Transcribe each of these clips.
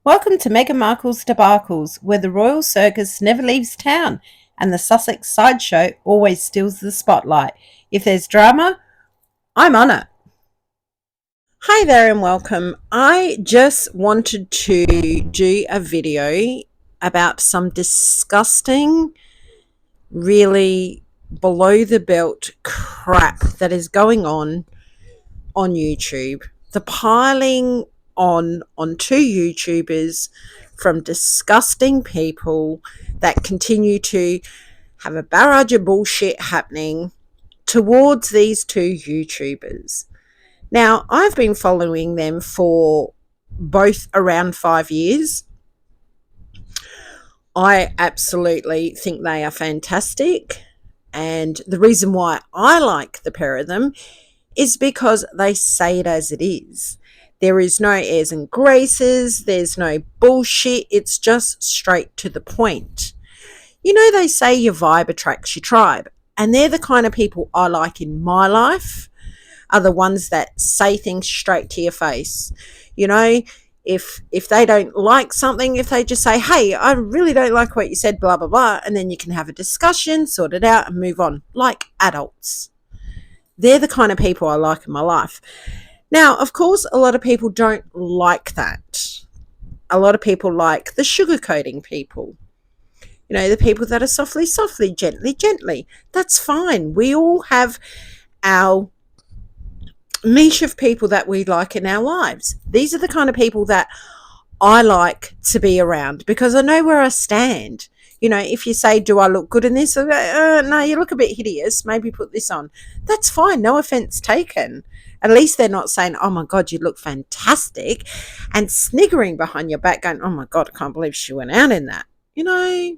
Welcome to Meghan Markle's Debacles, where the royal circus never leaves town and the Sussex sideshow always steals the spotlight. If there's drama, I'm on it. Hi there and welcome. I just wanted to do a video about some disgusting, really below the belt crap that is going on YouTube. The piling onto YouTubers from disgusting people that continue to have a barrage of bullshit happening towards these two YouTubers. Now, I've been following them for both around 5 years. I absolutely think they are fantastic. And the reason why I like the pair of them is because they say it as it is. There is no airs and graces. There's no bullshit. It's just straight to the point. You know, they say your vibe attracts your tribe. And they're the kind of people I like in my life, are the ones that say things straight to your face. You know, if they don't like something, if they just say, hey, I really don't like what you said, blah, blah, blah, and then you can have a discussion, sort it out and move on like adults. They're the kind of people I like in my life. Now, of course, a lot of people don't like that. A lot of people like the sugarcoating people. You know, the people that are softly, gently. That's fine. We all have our niche of people that we like in our lives. These are the kind of people that I like to be around because I know where I stand. You know, if you say, do I look good in this? I go, no, you look a bit hideous. Maybe put this on. That's fine. No offense taken. At least they're not saying, oh my God, you look fantastic, and sniggering behind your back going, oh my God, I can't believe she went out in that. You know,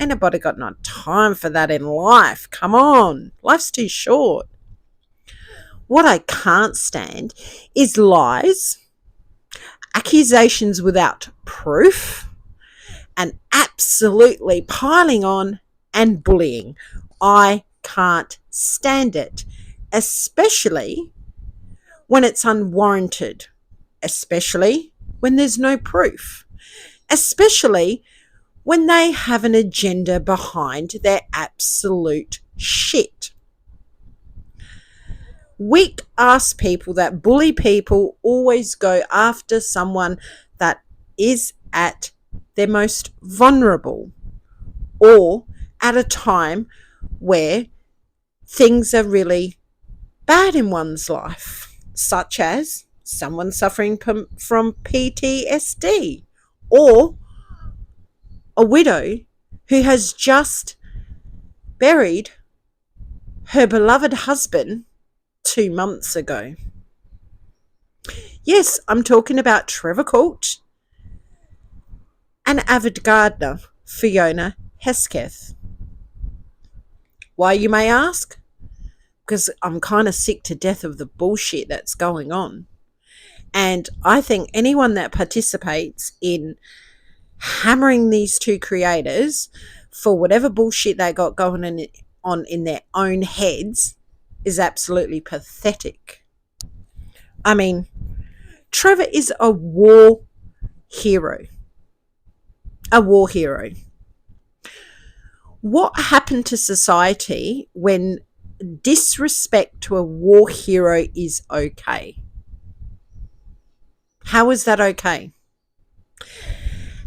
anybody got no time for that in life. Come on. Life's too short. What I can't stand is lies, accusations without proof, and absolutely piling on and bullying. I can't stand it, especially when it's unwarranted, especially when there's no proof, especially when they have an agenda behind their absolute shit. Weak ass people that bully people always go after someone that is at their most vulnerable or at a time where things are really bad in one's life, such as someone suffering from PTSD or a widow who has just buried her beloved husband 2 months ago. Yes, I'm talking about Trevor Cult and avid gardener Fiona Hesketh. Why, you may ask? Because I'm kind of sick to death of the bullshit that's going on. And I think anyone that participates in hammering these two creators for whatever bullshit they got going on in their own heads is absolutely pathetic. I mean, Trevor is a war hero. A war hero. What happened to society when disrespect to a war hero is okay? How is that okay?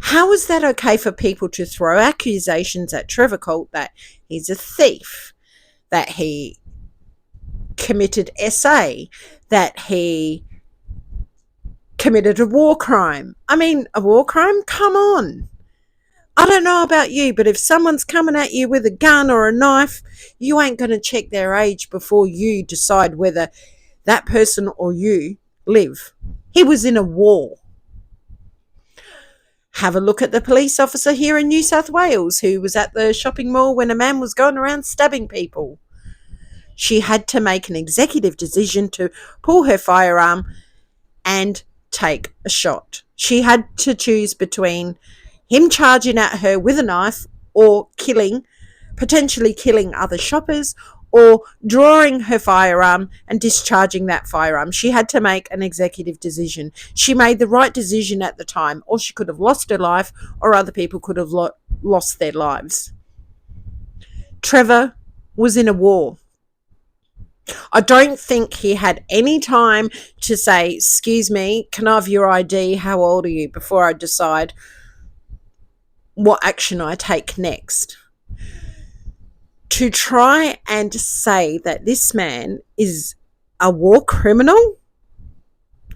How is that okay for people to throw accusations at Trevor Cult that he's a thief, that he committed SA, that he committed a war crime? I mean, a war crime? Come on. I don't know about you, but if someone's coming at you with a gun or a knife, you ain't going to check their age before you decide whether that person or you live. He was in a war. Have a look at the police officer here in New South Wales who was at the shopping mall when a man was going around stabbing people. She had to make an executive decision to pull her firearm and take a shot. She had to choose between him charging at her with a knife or potentially killing other shoppers, or drawing her firearm and discharging that firearm. She had to make an executive decision. She made the right decision at the time, or she could have lost her life, or other people could have lost their lives. Trevor was in a war. I don't think he had any time to say, excuse me, can I have your ID? How old are you? Before I decide what action I take next. To try and say that this man is a war criminal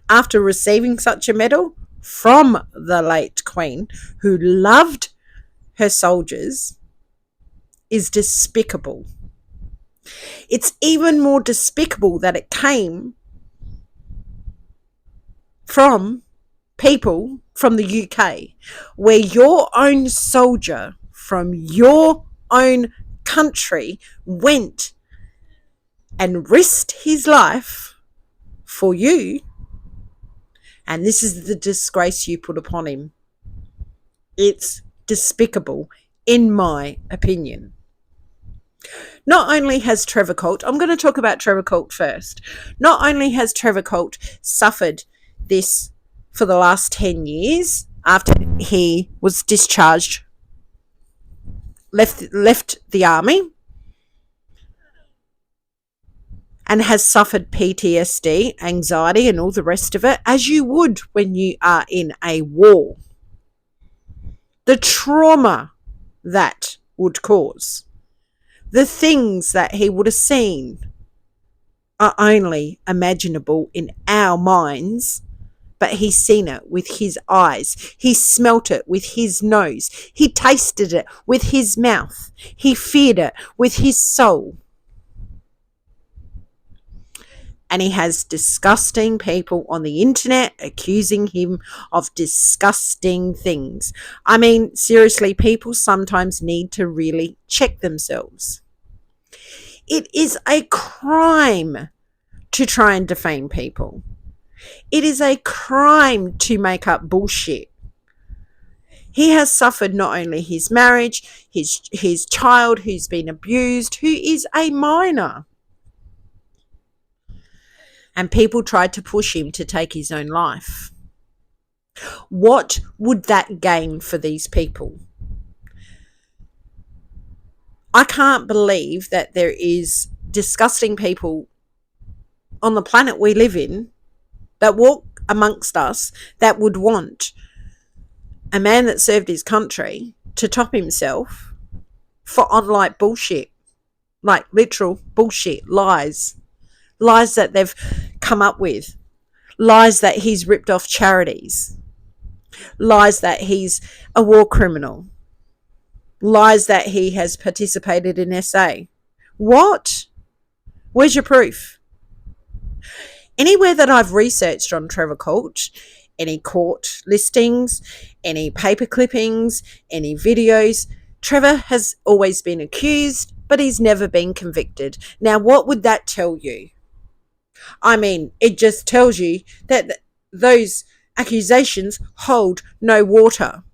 after receiving such a medal from the late Queen, who loved her soldiers, is despicable. It's even more despicable that it came from people from the UK, where your own soldier from your own country went and risked his life for you, and this is the disgrace you put upon him. It's despicable, in my opinion. Not only has Trevor Cult, I'm going to talk about Trevor Cult first. Not only has Trevor Cult suffered this for the last 10 years after he was discharged, left the army, and has suffered PTSD, anxiety, and all the rest of it, as you would when you are in a war. The trauma that would cause, the things that he would have seen are only imaginable in our minds, but he's seen it with his eyes. He smelt it with his nose. He tasted it with his mouth. He feared it with his soul. And he has disgusting people on the internet accusing him of disgusting things. I mean, seriously, people sometimes need to really check themselves. It is a crime to try and defame people. It is a crime to make up bullshit. He has suffered not only his marriage, his child who's been abused, who is a minor. And people tried to push him to take his own life. What would that gain for these people? I can't believe that there is disgusting people on the planet we live in that walk amongst us that would want a man that served his country to top himself for online bullshit. Like literal bullshit, lies that they've come up with, lies that he's ripped off charities, lies that he's a war criminal, lies that he has participated in SA. What? Where's your proof? Anywhere that I've researched on Trevor Cult, any court listings, any paper clippings, any videos, Trevor has always been accused, but he's never been convicted. Now, what would that tell you? I mean, it just tells you that those accusations hold no water.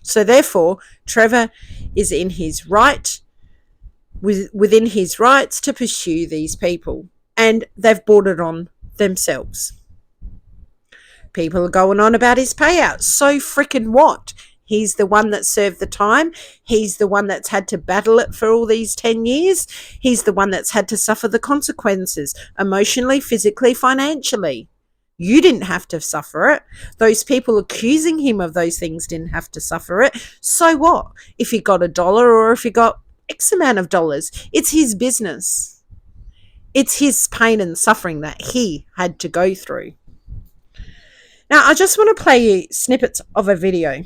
So therefore, Trevor is in his right, within his rights to pursue these people. And they've brought it on themselves. People are going on about his payouts. So freaking what? He's the one that served the time. He's the one that's had to battle it for all these 10 years. He's the one that's had to suffer the consequences, emotionally, physically, financially. You didn't have to suffer it. Those people accusing him of those things didn't have to suffer it. So what? If he got $1 or if he got X amount of dollars, it's his business. It's his pain and suffering that he had to go through. Now, I just want to play you snippets of a video.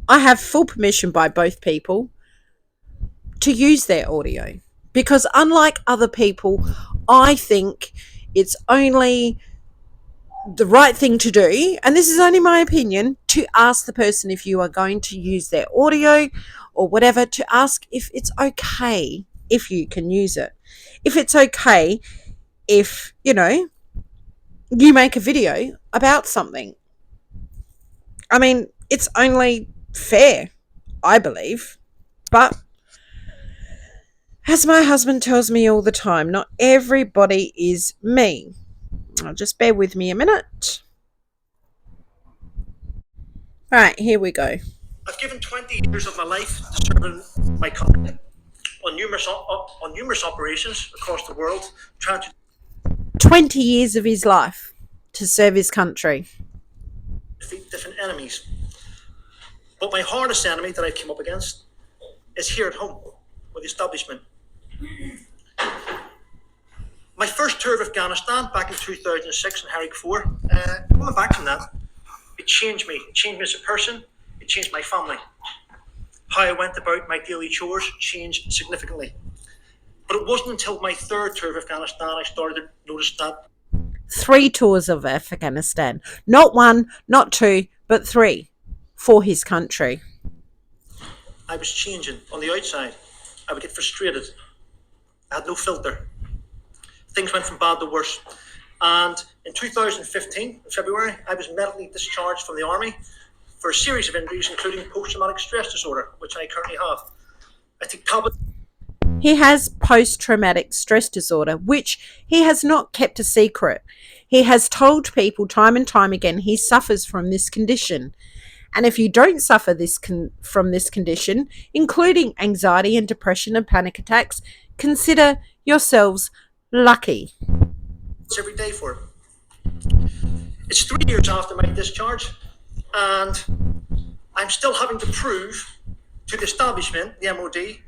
I have full permission by both people to use their audio because unlike other people, I think it's only the right thing to do, and this is only my opinion, to ask the person if you are going to use their audio or whatever, to ask if it's okay if you can use it. If it's okay if, you make a video about something. I mean, it's only fair, I believe. But As my husband tells me all the time, not everybody is me. Just bear with me a minute. All right, here we go. I've given 20 years of my life to serving my country on numerous operations across the world, trying to 20 years of his life to serve his country. Defeat different enemies. But my hardest enemy that I came up against is here at home with the establishment. My first tour of Afghanistan back in 2006 in Harrick 4, coming back from that, it changed me. It changed me as a person. It changed my family. How I went about my daily chores changed significantly. But it wasn't until my third tour of Afghanistan I started to notice that. 3 tours of Afghanistan. Not 1, not 2, but 3 for his country. I was changing on the outside. I would get frustrated. I had no filter. Things went from bad to worse. And in 2015, in February, I was medically discharged from the army for a series of injuries, including post-traumatic stress disorder, which I currently have. I take tablets. He has post-traumatic stress disorder, which he has not kept a secret. He has told people time and time again he suffers from this condition. And if you don't suffer from this condition, including anxiety and depression and panic attacks, consider yourselves lucky. It's every day for it. It's 3 years after my discharge, and I'm still having to prove to the establishment, the MOD,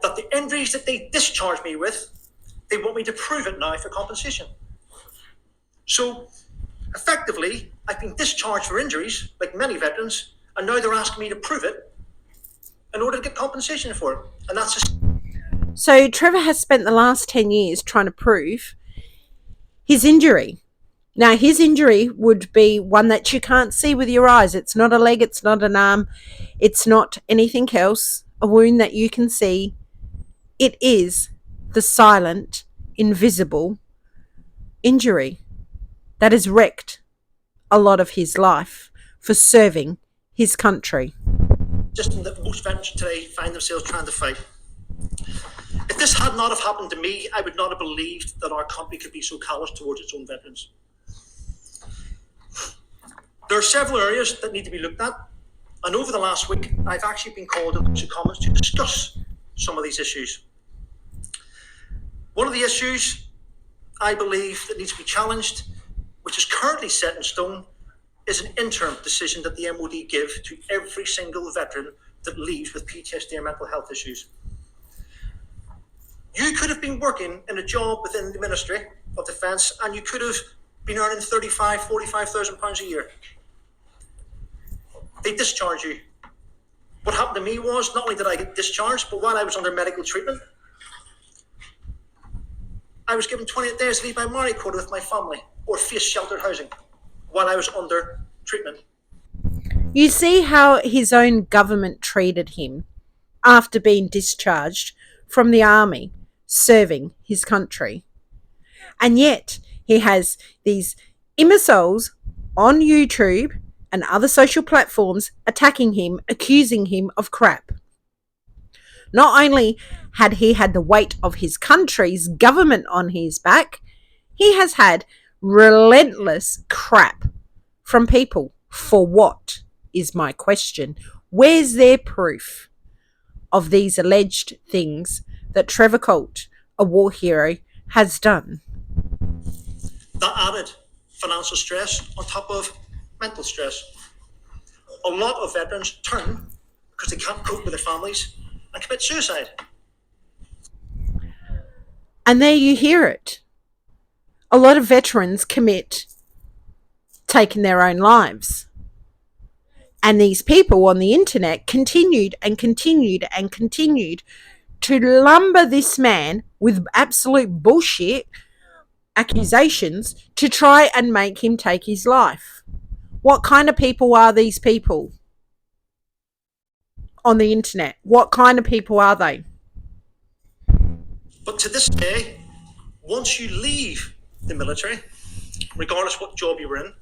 that the injuries that they discharged me with, they want me to prove it now for compensation. So, effectively, I've been discharged for injuries, like many veterans, and now they're asking me to prove it in order to get compensation for it. And that's just... So Trevor has spent the last 10 years trying to prove his injury. Now, his injury would be one that you can't see with your eyes. It's not a leg, it's not an arm, it's not anything else, a wound that you can see. It is the silent, invisible injury that has wrecked a lot of his life for serving his country. Just that most veterans today find themselves trying to fight. If this had not have happened to me, I would not have believed that our country could be so callous towards its own veterans. There are several areas that need to be looked at, and over the last week, I've actually been called into comments to discuss some of these issues. One of the issues I believe that needs to be challenged, which is currently set in stone, is an interim decision that the MOD give to every single veteran that leaves with PTSD or mental health issues. You could have been working in a job within the Ministry of Defence and you could have been earning £35,000, £45,000 a year. They discharge you. What happened to me was, not only did I get discharged, but while I was under medical treatment, I was given 28 days to leave my Mari quota with my family or face sheltered housing while I was under treatment. You see how his own government treated him after being discharged from the army, serving his country. And yet he has these imbeciles on YouTube and other social platforms attacking him, accusing him of crap. Not only had he had the weight of his country's government on his back, he has had relentless crap from people. For what is my question? Where's their proof of these alleged things that Trevor Cult, a war hero, has done? That added financial stress on top of mental stress. A lot of veterans turn because they can't cope with their families and commit suicide. And there you hear it. A lot of veterans commit taking their own lives. And these people on the internet continued and continued and continued to lumber this man with absolute bullshit accusations to try and make him take his life. What kind of people are these people on the internet? What kind of people are they? But to this day, once you leave the military, regardless what job you were in,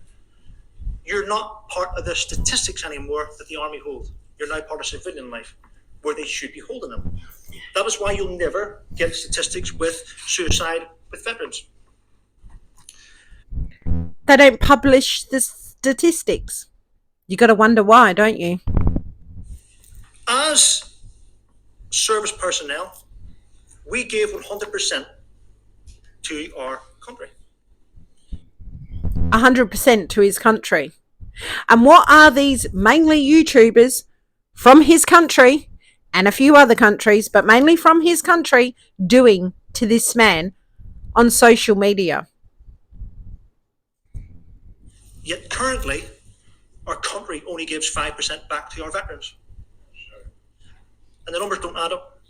you're not part of the statistics anymore that the army hold. You're now part of civilian life. where they should be holding them. That is why you'll never get statistics with suicide with veterans. They don't publish the statistics. You got to wonder why, don't you? As service personnel, we gave 100% to our country. 100% to his country. And what are these mainly YouTubers from his country and a few other countries, but mainly from his country, doing to this man on social media? Yet currently, our country only gives 5% back to our veterans. And the numbers don't add up.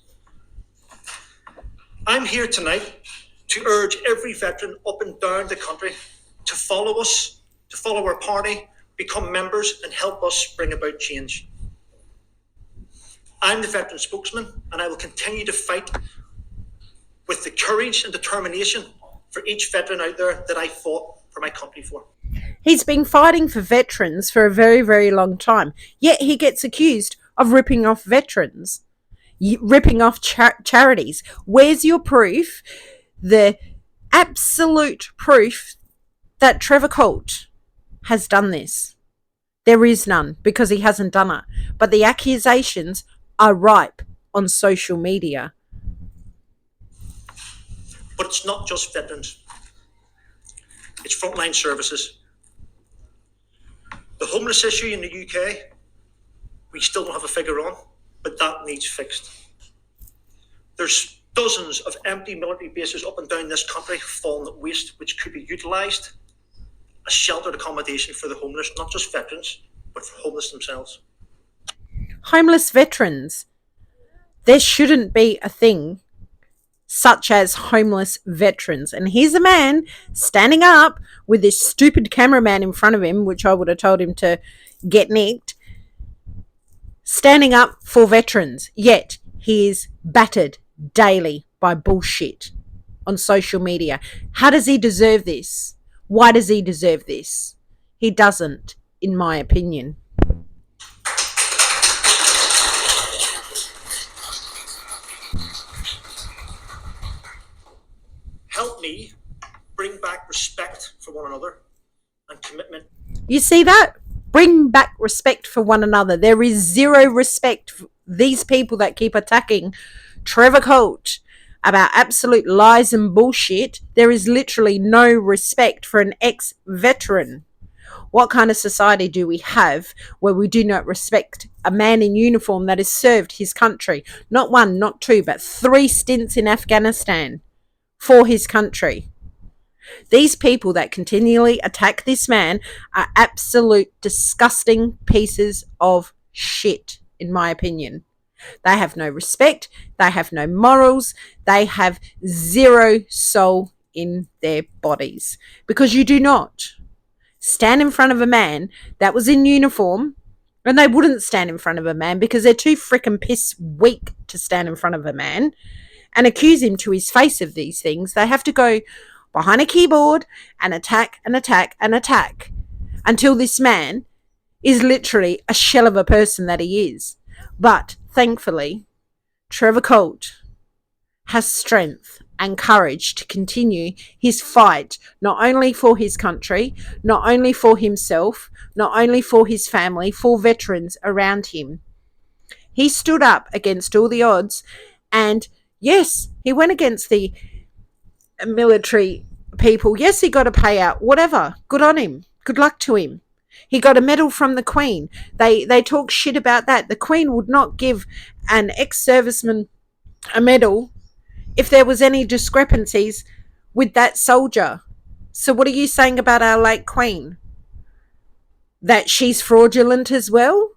I'm here tonight to urge every veteran up and down the country to follow us, to follow our party, become members, and help us bring about change. I'm the veteran spokesman, and I will continue to fight with the courage and determination for each veteran out there that I fought for my country for. He's been fighting for veterans for a very, very long time, yet he gets accused of ripping off veterans, ripping off charities. Where's your proof? The absolute proof that Trevor Cult has done this. There is none, because he hasn't done it. But the accusations are ripe on social media. But it's not just veterans. It's frontline services. The homeless issue in the UK, we still don't have a figure on, but that needs fixed. There's dozens of empty military bases up and down this country falling at waste, which could be utilised as sheltered accommodation for the homeless, not just veterans, but for homeless themselves. Homeless veterans. There shouldn't be a thing such as homeless veterans. And here's a man standing up with this stupid cameraman in front of him, which I would have told him to get nicked, standing up for veterans. Yet he is battered daily by bullshit on social media. How does he deserve this? Why does he deserve this? He doesn't, in my opinion. Help me bring back respect for one another and commitment. You see that? Bring back respect for one another. There is zero respect for these people that keep attacking Trevor Cult about absolute lies and bullshit. There is literally no respect for an ex-veteran. What kind of society do we have where we do not respect a man in uniform that has served his country? Not one, not two, but 3 stints in Afghanistan for his country. These people that continually attack this man are absolute disgusting pieces of shit, in my opinion. They have no respect. They have no morals. They have zero soul in their bodies. Because you do not stand in front of a man that was in uniform, and they wouldn't stand in front of a man because they're too frickin' piss weak to stand in front of a man and accuse him to his face of these things. They have to go behind a keyboard and attack and attack and attack until this man is literally a shell of a person that he is. But thankfully, Trevor Cult has strength and courage to continue his fight, not only for his country, not only for himself, not only for his family, for veterans around him. He stood up against all the odds, and yes, he went against the military people. Yes, he got a payout, whatever. Good on him. Good luck to him. He got a medal from the Queen. They talk shit about that. The Queen would not give an ex-serviceman a medal if there was any discrepancies with that soldier. So what are you saying about our late Queen? That she's fraudulent as well?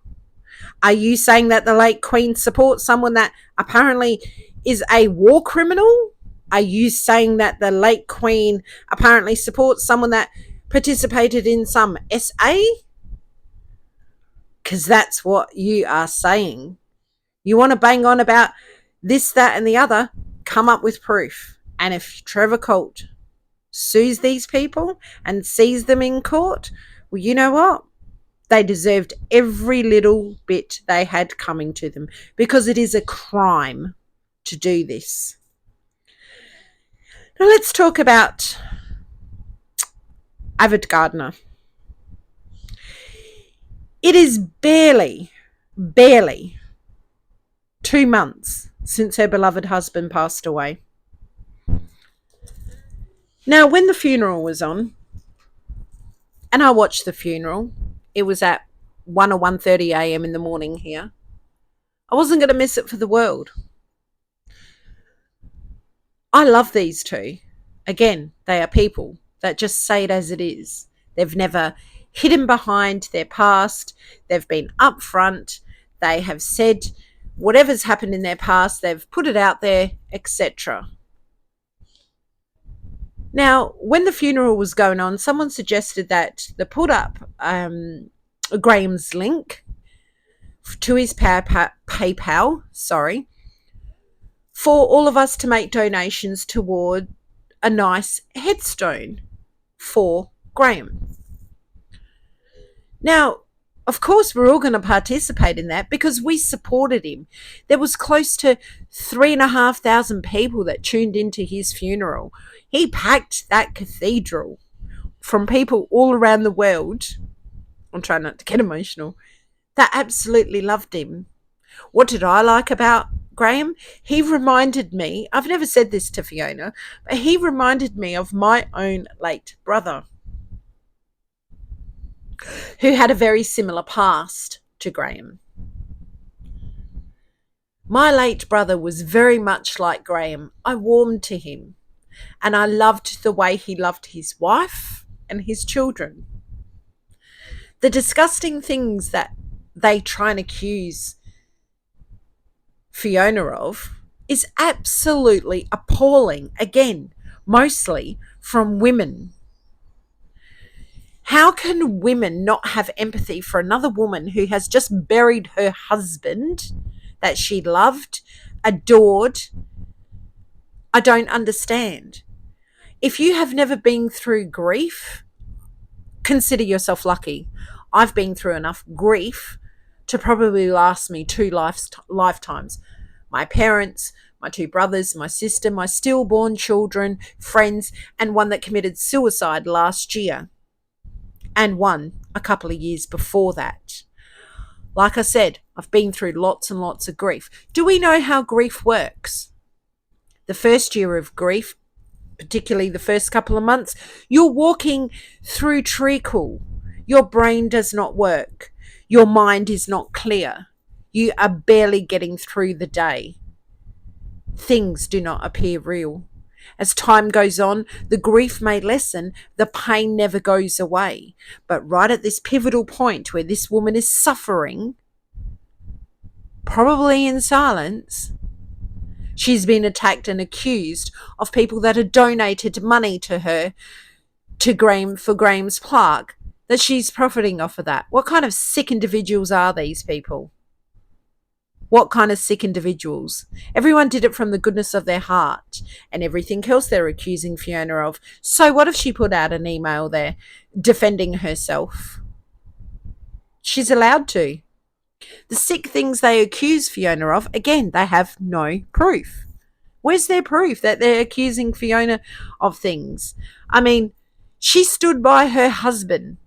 Are you saying that the late Queen supports someone that apparently is a war criminal? Are you saying that the late Queen apparently supports someone that participated in some SA? Because that's what you are saying. You want to bang on about this, that, and the other, come up with proof. And if Trevor Cult sues these people and sees them in court, well, you know what? They deserved every little bit they had coming to them, because it is a crime to do this. Now let's talk about avid gardener. It is barely 2 months since her beloved husband passed away. Now, when the funeral was on, and I watched the funeral, it was at 1 or 1:30 a.m. in the morning here. I wasn't going to miss it for the world. I love these two. Again, they are people that just say it as it is. They've never hidden behind their past. They've been upfront. They have said whatever's happened in their past, they've put it out there, etc. Now, when the funeral was going on, someone suggested that they put up Graham's link to his PayPal, for all of us to make donations toward a nice headstone for Graham. Now, of course, we're all going to participate in that because we supported him. There was close to 3,500 people that tuned into his funeral. He packed that cathedral from people all around the world. I'm trying not to get emotional. That absolutely loved him. What did I like about Graham? He reminded me, I've never said this to Fiona, but he reminded me of my own late brother, who had a very similar past to Graham. My late brother was very much like Graham. I warmed to him, and I loved the way he loved his wife and his children. The disgusting things that they try and accuse Fiona of is absolutely appalling. Again, mostly from women. How can women not have empathy for another woman who has just buried her husband that she loved, adored? I don't understand. If you have never been through grief, consider yourself lucky. I've been through enough grief to probably last me 2 lifetimes. My parents, my 2 brothers, my sister, my stillborn children, friends, and one that committed suicide last year, and one a couple of years before that. Like I said, I've been through lots and lots of grief. Do we know how grief works? The first year of grief, particularly the first couple of months, you're walking through treacle. Your brain does not work. Your mind is not clear. You are barely getting through the day. Things do not appear real. As time goes on, the grief may lessen, the pain never goes away. But right at this pivotal point where this woman is suffering, probably in silence, she's been attacked and accused of people that had donated money to her, to Graham, for Graham's plaque, that she's profiting off of that. What kind of sick individuals are these people? What kind of sick individuals? Everyone did it from the goodness of their heart, and everything else they're accusing Fiona of. So what if she put out an email there defending herself? She's allowed to. The sick things they accuse Fiona of, again, they have no proof. Where's their proof that they're accusing Fiona of things? I mean, she stood by her husband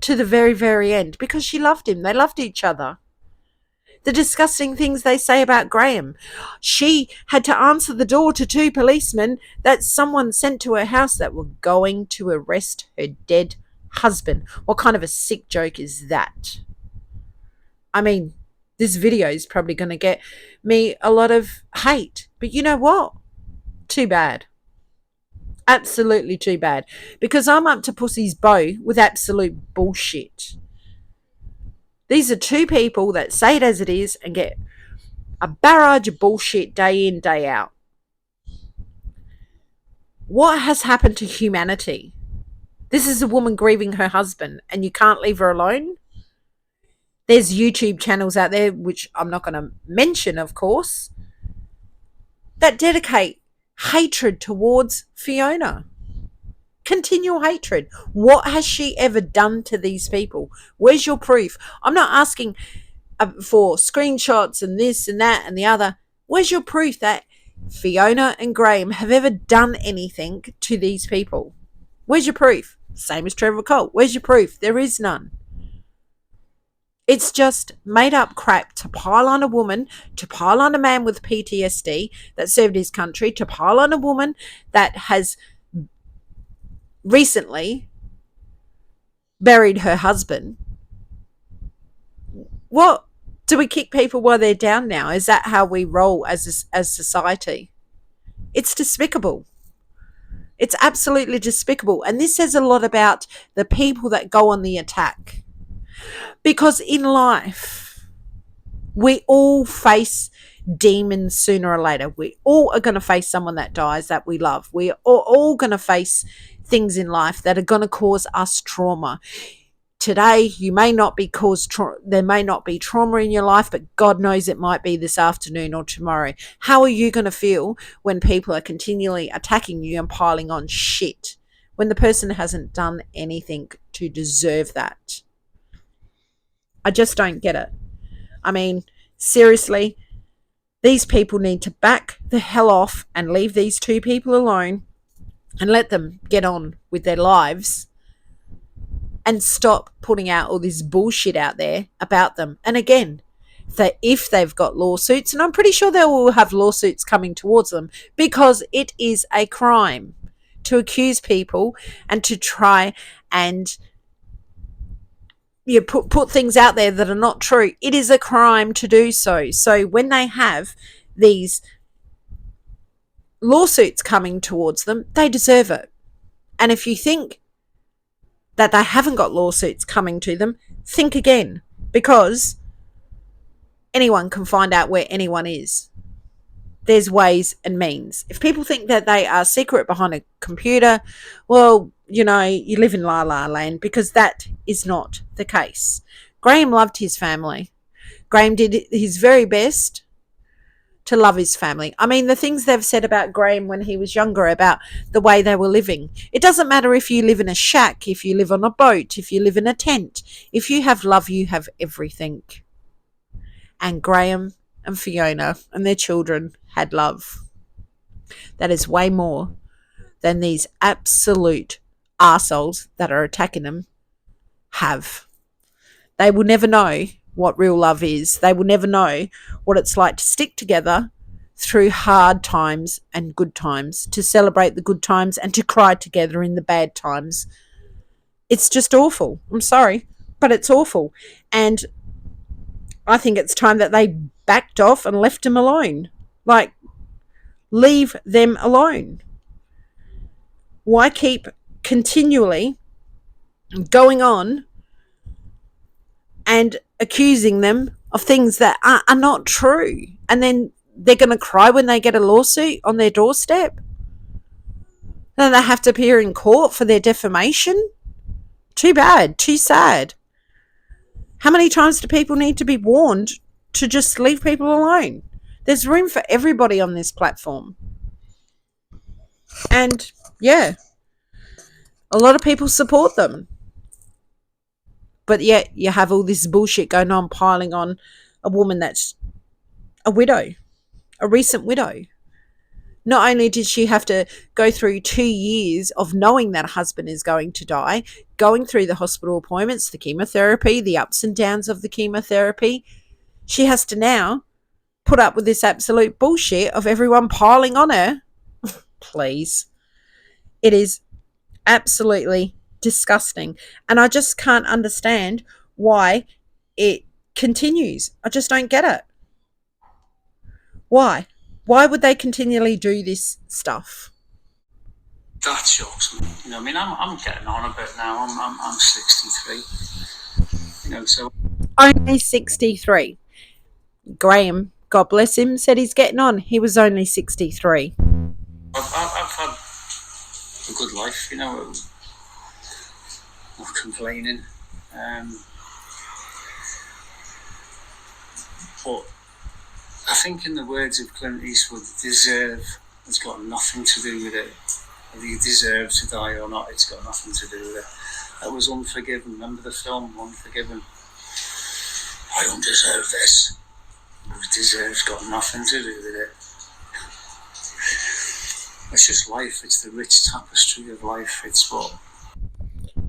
to the very, very end because she loved him. They loved each other. The disgusting things they say about Graham. She had to answer the door to 2 policemen that someone sent to her house that were going to arrest her dead husband. What kind of a sick joke is that? I mean, this video is probably going to get me a lot of hate. But you know what? Too bad. Absolutely too bad. Because I'm up to pussy's bow with absolute bullshit. These are 2 people that say it as it is and get a barrage of bullshit day in, day out. What has happened to humanity? This is a woman grieving her husband and you can't leave her alone? There's YouTube channels out there, which I'm not going to mention, of course, that dedicate hatred towards Fiona. Continual hatred. What has she ever done to these people? Where's your proof? I'm not asking for screenshots and this and that and the other. Where's your proof that Fiona and Graham have ever done anything to these people? Where's your proof? Same as Trevor Cult. Where's your proof? There is none. It's just made up crap to pile on a woman, to pile on a man with PTSD that served his country, to pile on a woman that has recently buried her husband. What? Do we kick people while they're down now? Is that how we roll as society? It's despicable. It's absolutely despicable. And this says a lot about the people that go on the attack. Because in life, we all face demons sooner or later. We all are going to face someone that dies that we love. We are all going to face things in life that are going to cause us trauma. Today, you may not be there may not be trauma in your life, but God knows it might be this afternoon or tomorrow. How are you going to feel when people are continually attacking you and piling on shit when the person hasn't done anything to deserve that? I just don't get it. I mean, seriously, these people need to back the hell off and leave these two people alone and let them get on with their lives and stop putting out all this bullshit out there about them. And again, if they've got lawsuits, and I'm pretty sure they will have lawsuits coming towards them, because it is a crime to accuse people and to try and put things out there that are not true. It is a crime to do so. So when they have these lawsuits coming towards them, they deserve it. And if you think that they haven't got lawsuits coming to them, think again, because anyone can find out where anyone is. There's ways and means. If people think that they are secret behind a computer, well, you live in la la land, because that is not the case. Graham loved his family. Graham did his very best to love his family. I mean, the things they've said about Graham when he was younger, about the way they were living. It doesn't matter if you live in a shack, if you live on a boat, if you live in a tent. If you have love, you have everything. And Graham and Fiona and their children had love. That is way more than these absolute arseholes that are attacking them have. They will never know what real love is. They will never know what it's like to stick together through hard times and good times, to celebrate the good times and to cry together in the bad times. It's just awful. I'm sorry, but it's awful. And I think it's time that they backed off and left them alone. Like, leave them alone. Why keep continually going on and accusing them of things that are not true? And then they're going to cry when they get a lawsuit on their doorstep? Then they have to appear in court for their defamation? Too bad. Too sad. How many times do people need to be warned to just leave people alone? There's room for everybody on this platform. And yeah, a lot of people support them. But yet you have all this bullshit going on, piling on a woman that's a widow, a recent widow. Not only did she have to go through 2 years of knowing that her husband is going to die, going through the hospital appointments, the chemotherapy, the ups and downs of the chemotherapy, she has to now put up with this absolute bullshit of everyone piling on her. Please. It is absolutely disgusting. And I just can't understand why it continues. I just don't get it. Why? Why would they continually do this stuff? That shocks me. I mean, I'm getting on a bit now. I'm 63. So only 63. Graham, God bless him, said he's getting on. He was only 63. I've had a good life, not complaining. But I think, in the words of Clint Eastwood, deserve has got nothing to do with it. Whether you deserve to die or not, it's got nothing to do with it. That was Unforgiven. Remember the film Unforgiven? I don't deserve this. What deserve's got nothing to do with it. It's just life. It's the rich tapestry of life. It's what.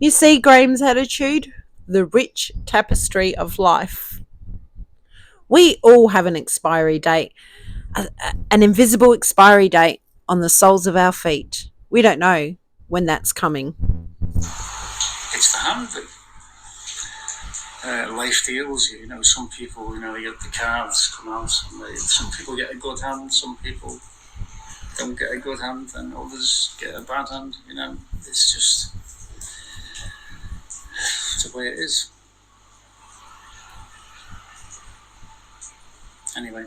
You see Graham's attitude? The rich tapestry of life. We all have an expiry date, an invisible expiry date on the soles of our feet. We don't know when that's coming. It's the hand that life deals you. Some people, they get the cards come out. Some people get a good hand. Some people don't get a good hand, and others get a bad hand. It's just the way it is. Anyway,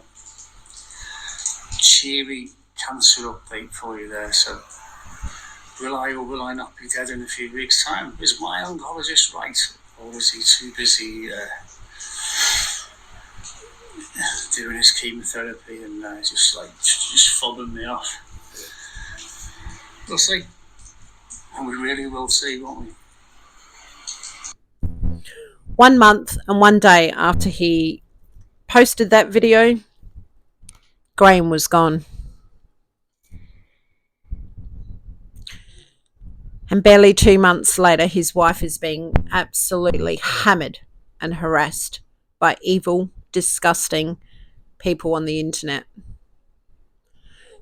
cheery cancer update for you there. So, will I or will I not be dead in a few weeks' time? Is my oncologist right, or is he too busy doing his chemotherapy and just fobbing me off? We'll see, and we really will see, won't we? 1 month and 1 day after he posted that video, Graham was gone. And barely 2 months later, his wife is being absolutely hammered and harassed by evil, disgusting people on the internet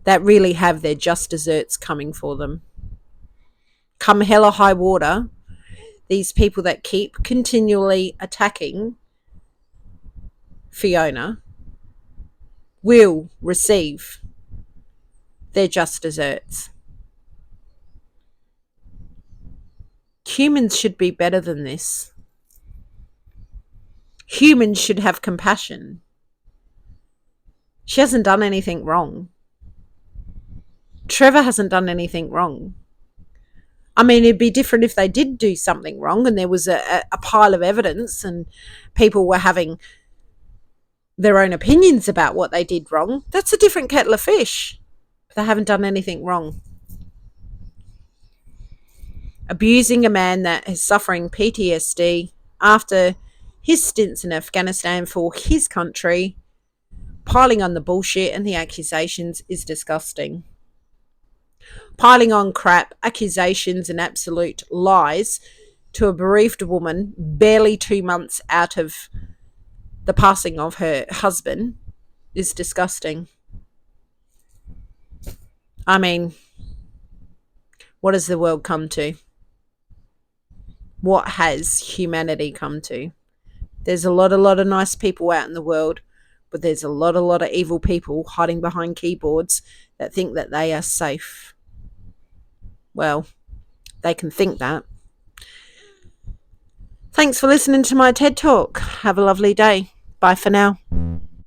that really have their just desserts coming for them. Come hell or high water, these people that keep continually attacking Fiona will receive their just desserts. Humans should be better than this. Humans should have compassion. She hasn't done anything wrong. Trevor hasn't done anything wrong. I mean, it'd be different if they did do something wrong and there was a pile of evidence and people were having their own opinions about what they did wrong. That's a different kettle of fish. But they haven't done anything wrong. Abusing a man that is suffering PTSD after his stints in Afghanistan for his country, piling on the bullshit and the accusations is disgusting. Piling on crap, accusations and absolute lies to a bereaved woman barely 2 months out of the passing of her husband is disgusting. I mean, what has the world come to? What has humanity come to? There's a lot of nice people out in the world, but there's a lot of evil people hiding behind keyboards that think that they are safe. Well, they can think that. Thanks for listening to my TED Talk. Have a lovely day. Bye for now.